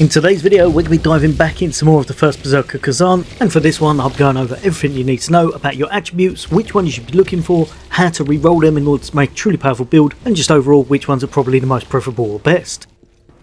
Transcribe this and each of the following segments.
In today's video we're going to be diving back into some more of the first Berserker Khazan, and for this one I'm going over everything you need to know about your attributes, which one you should be looking for, how to re-roll them in order to make a truly powerful build, and just overall which ones are probably the most preferable or best.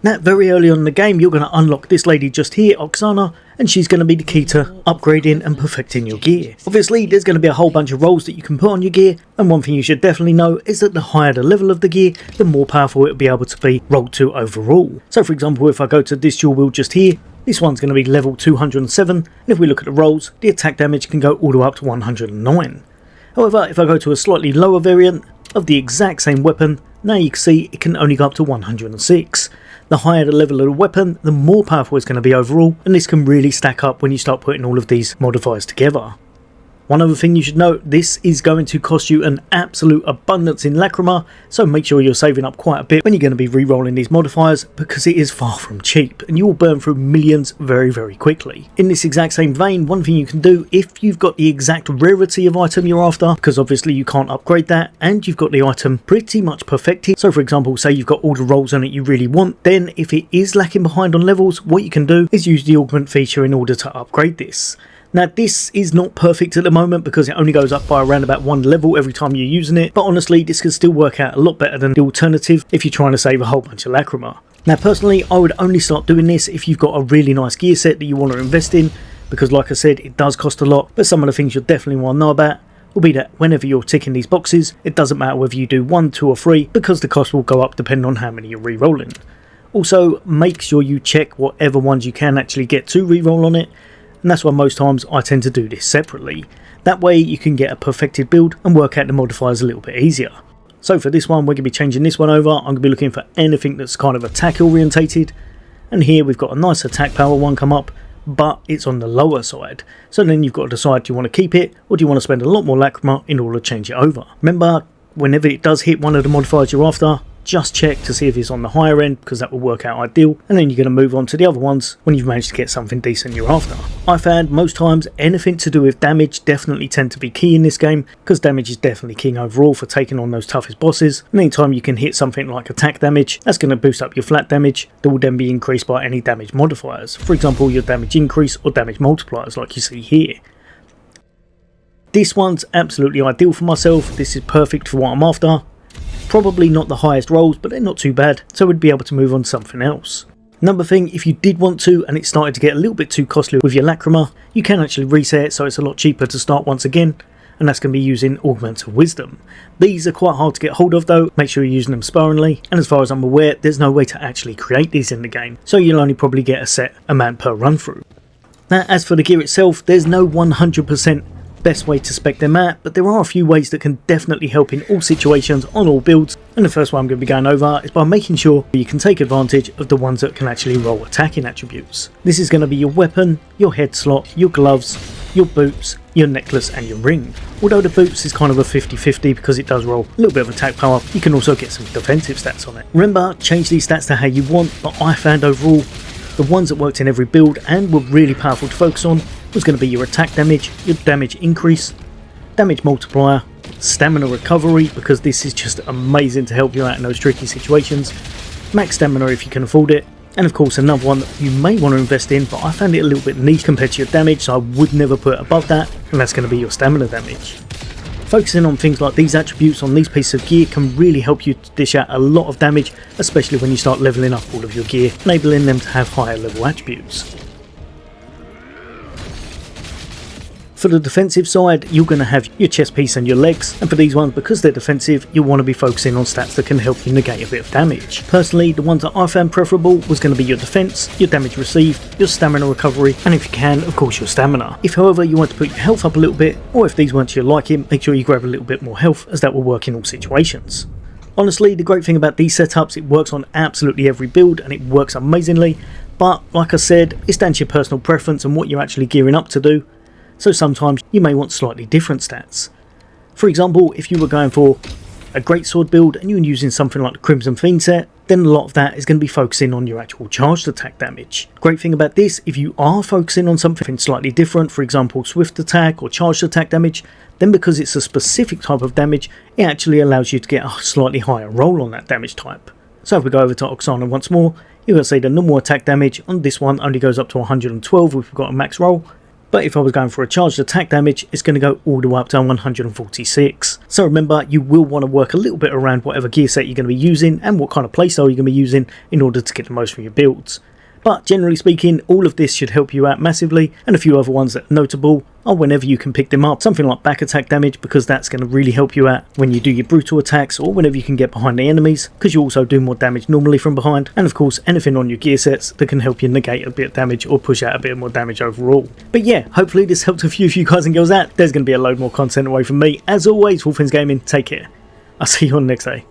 Now very early on in the game you're going to unlock this lady just here, Oksana, and she's going to be the key to upgrading and perfecting your gear. Obviously there's going to be a whole bunch of rolls that you can put on your gear, and one thing you should definitely know is that the higher the level of the gear, the more powerful it will be able to be rolled to overall. So for example, if I go to this dual wield just here, this one's going to be level 207, and if we look at the rolls, the attack damage can go all the way up to 109. However, if I go to a slightly lower variant of the exact same weapon, now you can see it can only go up to 106. The higher the level of the weapon, the more powerful it's going to be overall, and this can really stack up when you start putting all of these modifiers together. One other thing you should note, this is going to cost you an absolute abundance in Lacrima, so make sure you're saving up quite a bit when you're going to be re-rolling these modifiers, because it is far from cheap and you will burn through millions very quickly. In this exact same vein, one thing you can do if you've got the exact rarity of item you're after, because obviously you can't upgrade that, and you've got the item pretty much perfected, so for example say you've got all the rolls on it you really want, then if it is lacking behind on levels, what you can do is use the augment feature in order to upgrade this. Now this is not perfect at the moment because it only goes up by around about 1 level every time you're using it, but honestly this can still work out a lot better than the alternative if you're trying to save a whole bunch of Lacrima. Now personally I would only start doing this if you've got a really nice gear set that you want to invest in, because like I said it does cost a lot, but some of the things you'll definitely want to know about will be that whenever you're ticking these boxes, it doesn't matter whether you do 1, 2 or 3, because the cost will go up depending on how many you're re-rolling. Also make sure you check whatever ones you can actually get to re-roll on it, and that's why most times I tend to do this separately. That way you can get a perfected build and work out the modifiers a little bit easier. So for this one we're going to be changing this one over. I'm going to be looking for anything that's kind of attack orientated, and here we've got a nice attack power one come up, but it's on the lower side. So then you've got to decide, do you want to keep it or do you want to spend a lot more Lacrima in order to change it over. Remember, whenever it does hit one of the modifiers you're after, just check to see if it's on the higher end, because that will work out ideal, and then you're going to move on to the other ones when you've managed to get something decent you're after. I found most times anything to do with damage definitely tend to be key in this game, because damage is definitely king overall for taking on those toughest bosses, and anytime you can hit something like attack damage, that's going to boost up your flat damage that will then be increased by any damage modifiers, for example your damage increase or damage multipliers like you see here. This one's absolutely ideal for myself. This is perfect for what I'm after. Probably not the highest rolls, but they're not too bad, so we'd be able to move on to something else. Another thing, if you did want to and it started to get a little bit too costly with your Lacrima, you can actually reset it so it's a lot cheaper to start once again, and that's going to be using Augments of Wisdom. These are quite hard to get hold of though, make sure you're using them sparingly, and as far as I'm aware there's no way to actually create these in the game, so you'll only probably get a set amount per run through. Now as for the gear itself, there's no 100% best way to spec them out, but there are a few ways that can definitely help in all situations on all builds, and the first one I'm going to be going over is by making sure you can take advantage of the ones that can actually roll attacking attributes. This is going to be your weapon, your head slot, your gloves, your boots, your necklace and your ring. Although the boots is kind of a 50-50 because it does roll a little bit of attack power, you can also get some defensive stats on it. Remember, change these stats to how you want, but I found overall the ones that worked in every build and were really powerful to focus on was going to be your attack damage, your damage increase, damage multiplier, stamina recovery, because this is just amazing to help you out in those tricky situations, max stamina if you can afford it, and of course another one that you may want to invest in, but I found it a little bit niche compared to your damage, so I would never put it above that, and that's going to be your stamina damage. Focusing on things like these attributes on these pieces of gear can really help you to dish out a lot of damage, especially when you start leveling up all of your gear, enabling them to have higher level attributes. For the defensive side, you're going to have your chest piece and your legs, and for these ones, because they're defensive, you'll want to be focusing on stats that can help you negate a bit of damage. Personally, the ones that I found preferable was going to be your defense, your damage received, your stamina recovery, and if you can, of course your stamina. If however you want to put your health up a little bit, or if these weren't to your liking, make sure you grab a little bit more health, as that will work in all situations. Honestly, the great thing about these setups, it works on absolutely every build and it works amazingly, but like I said, it's down to your personal preference and what you're actually gearing up to do. So sometimes you may want slightly different stats. For example, if you were going for a greatsword build and you're using something like the Crimson Fiend set, then a lot of that is going to be focusing on your actual charged attack damage. Great thing about this, if you are focusing on something slightly different, for example swift attack or charged attack damage, then because it's a specific type of damage, it actually allows you to get a slightly higher roll on that damage type. So if we go over to Oksana once more, you're going to see the normal attack damage on this one only goes up to 112 if we've got a max roll. But if I was going for a charged attack damage, it's going to go all the way up to 146. So remember, you will want to work a little bit around whatever gear set you're going to be using and what kind of playstyle you're going to be using in order to get the most from your builds. But generally speaking, all of this should help you out massively, and a few other ones that are notable are whenever you can pick them up, something like back attack damage, because that's going to really help you out when you do your brutal attacks, or whenever you can get behind the enemies, because you also do more damage normally from behind, and of course anything on your gear sets that can help you negate a bit of damage or push out a bit more damage overall. But yeah, hopefully this helped a few of you guys and girls out. There's going to be a load more content away from me. As always, All Things Gaming, take care. I'll see you on the next day.